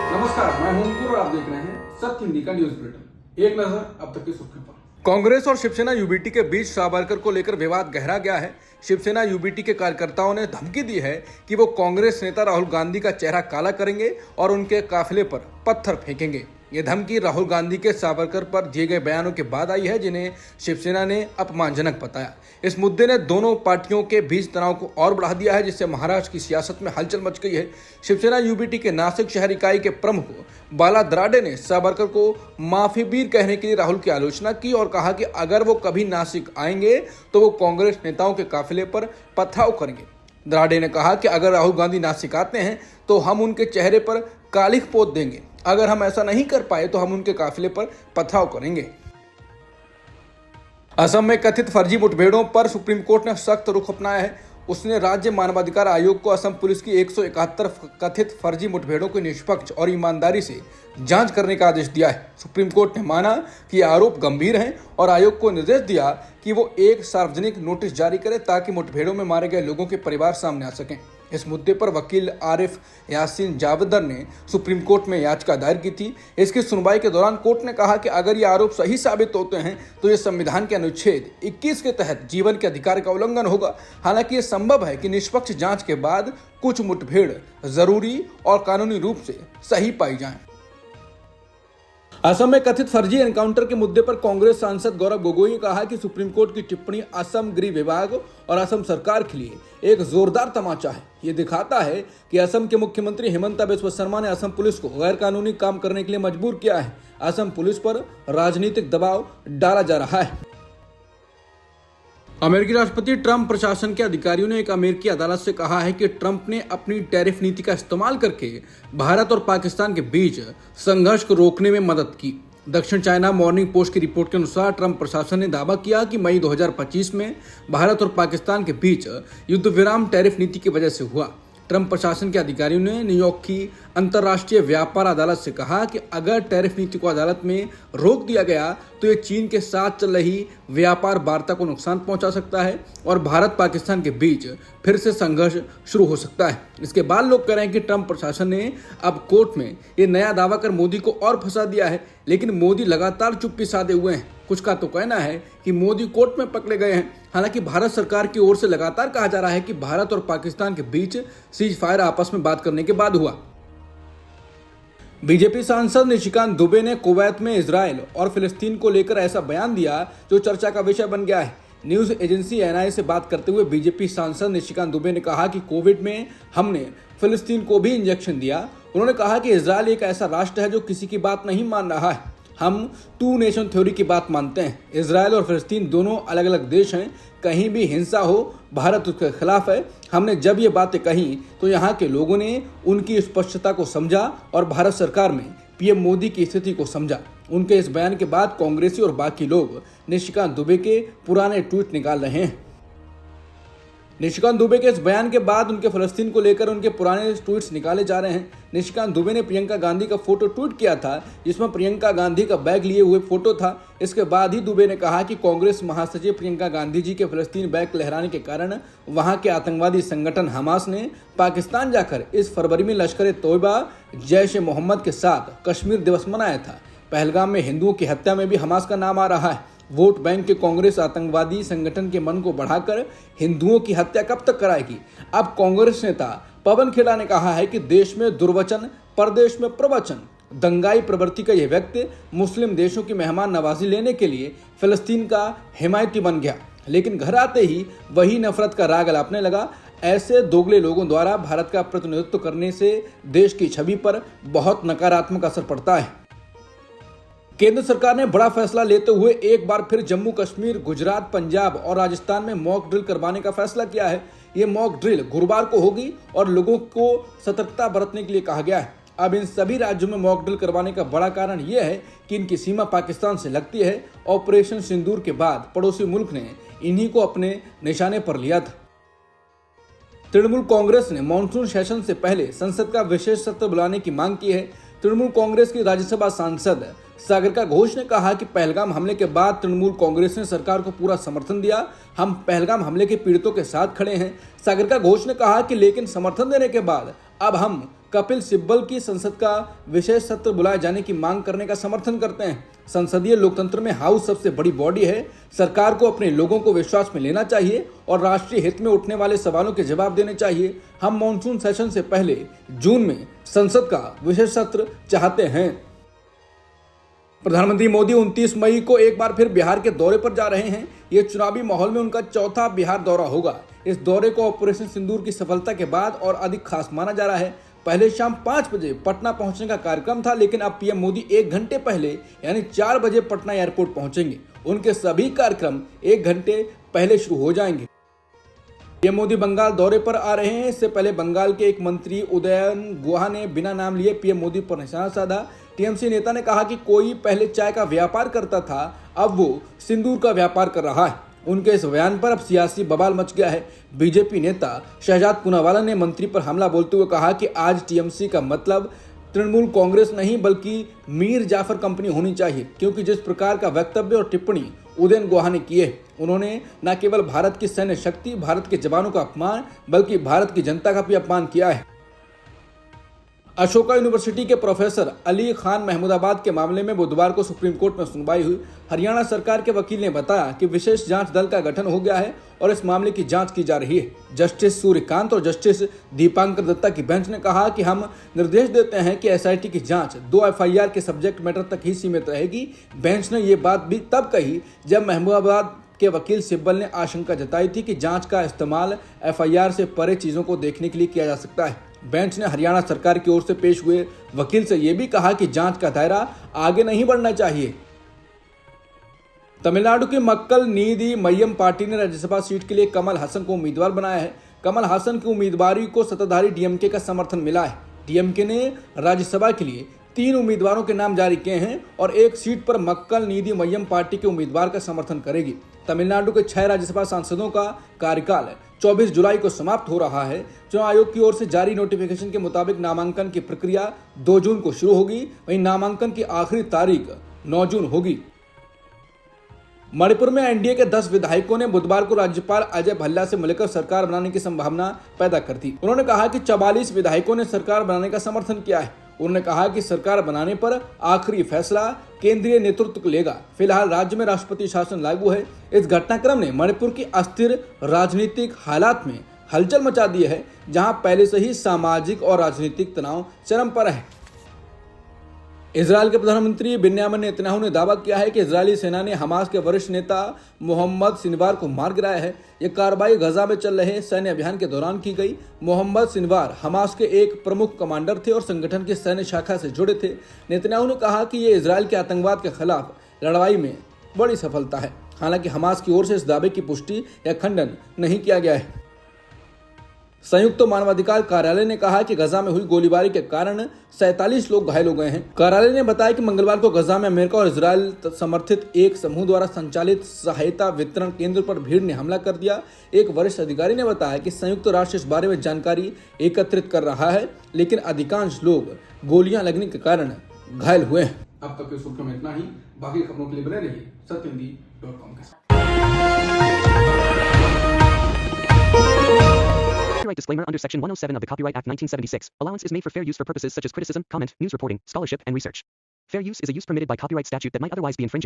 नमस्कार, मैं हूं अंकुर और आप देख रहे हैं सत्य हिंदी का न्यूज बुलेटिन। एक नजर अब तक की सुर्खियों पर। कांग्रेस और शिवसेना यूबीटी के बीच सावरकर को लेकर विवाद गहरा गया है। शिवसेना यूबीटी के कार्यकर्ताओं ने धमकी दी है कि वो कांग्रेस नेता राहुल गांधी का चेहरा काला करेंगे और उनके काफिले पर पत्थर फेंकेंगे। ये धमकी राहुल गांधी के सावरकर पर दिए गए बयानों के बाद आई है, जिन्हें शिवसेना ने अपमानजनक बताया। इस मुद्दे ने दोनों पार्टियों के बीच तनाव को और बढ़ा दिया है, जिससे महाराष्ट्र की सियासत में हलचल मच गई है। शिवसेना यूबीटी के नासिक शहर इकाई के प्रमुख बाला दराडे ने सावरकर को माफीबीर कहने के लिए राहुल की आलोचना की और कहा कि अगर वो कभी नासिक आएंगे तो वो कांग्रेस नेताओं के काफिले पर पथराव करेंगे। दराडे ने कहा कि अगर राहुल गांधी नासिक आते हैं तो हम उनके चेहरे पर कालिख पोत देंगे। अगर हम ऐसा नहीं कर पाए तो हम उनके काफिले पर पथराव करेंगे। असम में कथित फर्जी मुठभेड़ों पर सुप्रीम कोर्ट ने सख्त रुख अपनाया है। उसने राज्य मानवाधिकार आयोग को असम पुलिस की 171 कथित फर्जी मुठभेड़ों की निष्पक्ष और ईमानदारी से जांच करने का आदेश दिया है। सुप्रीम कोर्ट ने माना कि आरोप गंभीर हैं और आयोग को निर्देश दिया कि वो एक सार्वजनिक नोटिस जारी करे ताकि मुठभेड़ों में मारे गए लोगों के परिवार सामने आ सकें। इस मुद्दे पर वकील आरिफ यासीन जावेदर ने सुप्रीम कोर्ट में याचिका दायर की थी। इसकी सुनवाई के दौरान कोर्ट ने कहा कि अगर ये आरोप सही साबित होते हैं तो ये संविधान के अनुच्छेद 21 के तहत जीवन के अधिकार का उल्लंघन होगा। हालांकि ये संभव है कि निष्पक्ष जांच के बाद कुछ मुठभेड़ जरूरी और कानूनी रूप से सही पाई जाएं। असम में कथित फर्जी एनकाउंटर के मुद्दे पर कांग्रेस सांसद गौरव गोगोई ने कहा कि सुप्रीम कोर्ट की टिप्पणी असम गृह विभाग और असम सरकार के लिए एक जोरदार तमाचा है। ये दिखाता है कि असम के मुख्यमंत्री हिमंता बिस्वा शर्मा ने असम पुलिस को गैर कानूनी काम करने के लिए मजबूर किया है। असम पुलिस पर राजनीतिक दबाव डाला जा रहा है। अमेरिकी राष्ट्रपति ट्रंप प्रशासन के अधिकारियों ने एक अमेरिकी अदालत से कहा है कि ट्रंप ने अपनी टैरिफ नीति का इस्तेमाल करके भारत और पाकिस्तान के बीच संघर्ष को रोकने में मदद की। दक्षिण चाइना मॉर्निंग पोस्ट की रिपोर्ट के अनुसार ट्रंप प्रशासन ने दावा किया कि मई 2025 में भारत और पाकिस्तान के बीच युद्ध विराम टैरिफ नीति की वजह से हुआ। ट्रंप प्रशासन के अधिकारियों ने न्यूयॉर्क की अंतर्राष्ट्रीय व्यापार अदालत से कहा कि अगर टैरिफ नीति को अदालत में रोक दिया गया तो ये चीन के साथ चल रही व्यापार वार्ता को नुकसान पहुंचा सकता है और भारत पाकिस्तान के बीच फिर से संघर्ष शुरू हो सकता है। इसके बाद लोग कह रहे हैं कि ट्रंप प्रशासन ने अब कोर्ट में ये नया दावा कर मोदी को और फंसा दिया है, लेकिन मोदी लगातार चुप्पी साधे हुए हैं। कुछ का तो कहना है कि मोदी कोर्ट में पकड़े गए हैं। हालांकि भारत सरकार की ओर से लगातार कहा जा रहा है कि भारत और पाकिस्तान के बीच सीज फायर आपस में बात करने के बाद हुआ। बीजेपी सांसद निशिकांत दुबे ने कुवैत में इजराइल और फिलिस्तीन को लेकर ऐसा बयान दिया जो चर्चा का विषय बन गया है। न्यूज एजेंसी एनआई से बात करते हुए बीजेपी सांसद निशिकांत दुबे ने कहा कि कोविड में हमने फिलिस्तीन को भी इंजेक्शन दिया। उन्होंने कहा कि इजराइल एक ऐसा राष्ट्र है जो किसी की बात नहीं मान रहा है। हम टू नेशन थ्योरी की बात मानते हैं। इजराइल और फिलिस्तीन दोनों अलग अलग देश हैं। कहीं भी हिंसा हो भारत उसके खिलाफ है। हमने जब ये बातें कही तो यहाँ के लोगों ने उनकी स्पष्टता को समझा और भारत सरकार में पीएम मोदी की स्थिति को समझा। उनके इस बयान के बाद कांग्रेसी और बाकी लोग निशिकांत दुबे के पुराने ट्वीट निकाल रहे हैं। निशिकांत दुबे के इस बयान के बाद उनके फिलिस्तीन को लेकर उनके पुराने ट्वीट्स निकाले जा रहे हैं। निशिकांत दुबे ने प्रियंका गांधी का फोटो ट्वीट किया था जिसमें प्रियंका गांधी का बैग लिए हुए फोटो था। इसके बाद ही दुबे ने कहा कि कांग्रेस महासचिव प्रियंका गांधी जी के फिलिस्तीन बैग लहराने के कारण वहां के आतंकवादी संगठन हमास ने पाकिस्तान जाकर इस फरवरी में लश्कर तोयबा जैश ए मोहम्मद के साथ कश्मीर दिवस मनाया था। पहलगाम में हिंदुओं की हत्या में भी हमास का नाम आ रहा है। वोट बैंक के कांग्रेस आतंकवादी संगठन के मन को बढ़ाकर हिंदुओं की हत्या कब तक कराएगी। अब कांग्रेस नेता पवन खेड़ा ने कहा है कि देश में दुर्वचन परदेश में प्रवचन। दंगाई प्रवृत्ति का यह व्यक्ति मुस्लिम देशों की मेहमान नवाजी लेने के लिए फिलिस्तीन का हिमायती बन गया, लेकिन घर आते ही वही नफरत का राग अलापने लगा। ऐसे दोगले लोगों द्वारा भारत का प्रतिनिधित्व करने से देश की छवि पर बहुत नकारात्मक असर पड़ता है। केंद्र सरकार ने बड़ा फैसला लेते हुए एक बार फिर जम्मू कश्मीर, गुजरात, पंजाब और राजस्थान में मॉक ड्रिल करवाने का फैसला किया है। ये मॉक ड्रिल गुरुवार को होगी और लोगों को सतर्कता बरतने के लिए कहा गया है। अब इन सभी राज्यों में मॉक ड्रिल करवाने का बड़ा कारण यह है कि इनकी सीमा पाकिस्तान से लगती है। ऑपरेशन सिंदूर के बाद पड़ोसी मुल्क ने इन्हीं को अपने निशाने पर लिया था। तृणमूल कांग्रेस ने मॉनसून सेशन से पहले संसद का विशेष सत्र बुलाने की मांग की है। तृणमूल कांग्रेस की राज्यसभा सांसद सागरिका घोष ने कहा कि पहलगाम हमले के बाद तृणमूल कांग्रेस ने सरकार को पूरा समर्थन दिया। हम पहलगाम हमले के पीड़ितों के साथ खड़े हैं। सागरिका घोष ने कहा कि लेकिन समर्थन देने के बाद अब हम कपिल सिब्बल की संसद का विशेष सत्र बुलाए जाने की मांग करने का समर्थन करते हैं। संसदीय लोकतंत्र में हाउस सबसे बड़ी बॉडी है। सरकार को अपने लोगों को विश्वास में लेना चाहिए और राष्ट्रीय हित में उठने वाले सवालों के जवाब देने चाहिए। हम मॉनसून सेशन से पहले जून में संसद का विशेष सत्र चाहते हैं। प्रधानमंत्री मोदी 29 मई को एक बार फिर बिहार के दौरे पर जा रहे हैं। ये चुनावी माहौल में उनका चौथा बिहार दौरा होगा। इस दौरे को ऑपरेशन सिंदूर की सफलता के बाद और अधिक खास माना जा रहा है। पहले शाम 5 बजे पटना पहुंचने का कार्यक्रम था, लेकिन अब पीएम मोदी 1 घंटे पहले यानी 4 बजे पटना एयरपोर्ट पहुंचेंगे। उनके सभी कार्यक्रम 1 घंटे पहले शुरू हो जाएंगे। पीएम मोदी बंगाल दौरे पर आ रहे हैं। इससे पहले बंगाल के एक मंत्री उदयन गुहा ने बिना नाम लिए पीएम मोदी पर निशाना साधा। टीएमसी नेता ने कहा कि कोई पहले चाय का व्यापार करता था, अब वो सिंदूर का व्यापार कर रहा है। उनके इस बयान पर अब सियासी बवाल मच गया है। बीजेपी नेता शहजाद पूनावाला ने मंत्री पर हमला बोलते हुए कहा कि आज टीएमसी का मतलब तृणमूल कांग्रेस नहीं बल्कि मीर जाफर कंपनी होनी चाहिए, क्योंकि जिस प्रकार का वक्तव्य और टिप्पणी उदयन गुहा ने किए, उन्होंने न केवल भारत की सैन्य शक्ति, भारत के जवानों का अपमान बल्कि भारत की जनता का भी अपमान किया है। अशोका यूनिवर्सिटी के प्रोफेसर अली खान महमूदाबाद के मामले में बुधवार को सुप्रीम कोर्ट में सुनवाई हुई। हरियाणा सरकार के वकील ने बताया कि विशेष जांच दल का गठन हो गया है और इस मामले की जांच की जा रही है। जस्टिस सूर्यकांत और जस्टिस दीपांकर दत्ता की बेंच ने कहा कि हम निर्देश देते हैं कि एसआईटी की जांच 2 एफआईआर के सब्जेक्ट मैटर तक ही सीमित रहेगी। बेंच ने ये बात भी तब कही जब महमूदाबाद के वकील सिब्बल ने आशंका जताई थी कि जांच का इस्तेमाल एफआईआर से परे चीजों को देखने के लिए किया जा सकता है। बेंच ने हरियाणा सरकार की ओर से पेश हुए वकील से यह भी कहा कि जांच का दायरा आगे नहीं बढ़ना चाहिए। तमिलनाडु की मक्कल नीदी मय्यम पार्टी ने राज्यसभा सीट के लिए कमल हासन को उम्मीदवार बनाया है। कमल हासन की उम्मीदवारी को सत्ताधारी डीएमके का समर्थन मिला है। डीएमके ने राज्यसभा के लिए 3 उम्मीदवारों के नाम जारी किए हैं और एक सीट पर मक्कल नीदी मय्यम पार्टी के उम्मीदवार का समर्थन करेगी। तमिलनाडु के 6 राज्यसभा सांसदों का कार्यकाल 24 जुलाई को समाप्त हो रहा है। चुनाव आयोग की ओर से जारी नोटिफिकेशन के मुताबिक नामांकन की प्रक्रिया 2 जून को शुरू होगी, वहीं नामांकन की आखिरी तारीख 9 जून होगी। मणिपुर में एनडीए के 10 विधायकों ने बुधवार को राज्यपाल अजय भल्ला से मिलकर सरकार बनाने की संभावना पैदा कर दी। उन्होंने कहा कि 44 विधायकों ने सरकार बनाने का समर्थन किया है। उन्होंने कहा कि सरकार बनाने पर आखिरी फैसला केंद्रीय नेतृत्व लेगा। फिलहाल राज्य में राष्ट्रपति शासन लागू है। इस घटनाक्रम ने मणिपुर की अस्थिर राजनीतिक हालात में हलचल मचा दी है, जहां पहले से ही सामाजिक और राजनीतिक तनाव चरम पर है। इजरायल के प्रधानमंत्री बिन्यामिन नेतन्याहू ने दावा किया है कि इजरायली सेना ने हमास के वरिष्ठ नेता मोहम्मद सिनवार को मार गिराया है। यह कार्रवाई गजा में चल रहे सैन्य अभियान के दौरान की गई। मोहम्मद सिनवार हमास के एक प्रमुख कमांडर थे और संगठन की सैन्य शाखा से जुड़े थे। नेतन्याहू ने कहा कि यह इजरायल के आतंकवाद के खिलाफ लड़ाई में बड़ी सफलता है। हालांकि हमास की ओर से इस दावे की पुष्टि या खंडन नहीं किया गया है। संयुक्त मानवाधिकार कार्यालय ने कहा कि गजा में हुई गोलीबारी के कारण 47 लोग घायल हो गए हैं। कार्यालय ने बताया कि मंगलवार को गजा में अमेरिका और इजरायल समर्थित एक समूह द्वारा संचालित सहायता वितरण केंद्र पर भीड़ ने हमला कर दिया। एक वरिष्ठ अधिकारी ने बताया कि संयुक्त राष्ट्र इस बारे में जानकारी एकत्रित कर रहा है, लेकिन अधिकांश लोग गोलियां लगने के कारण घायल हुए हैं। अब तक की सुर्खियों में इतना ही। बाकी खबरों के लिए बने रहिए सत्यहिंदी.com के साथ। Copyright disclaimer under Section 107 of the Copyright Act 1976. Allowance is made for fair use for purposes such as criticism, comment, news reporting, scholarship, and research. Fair use is a use permitted by copyright statute that might otherwise be infringing.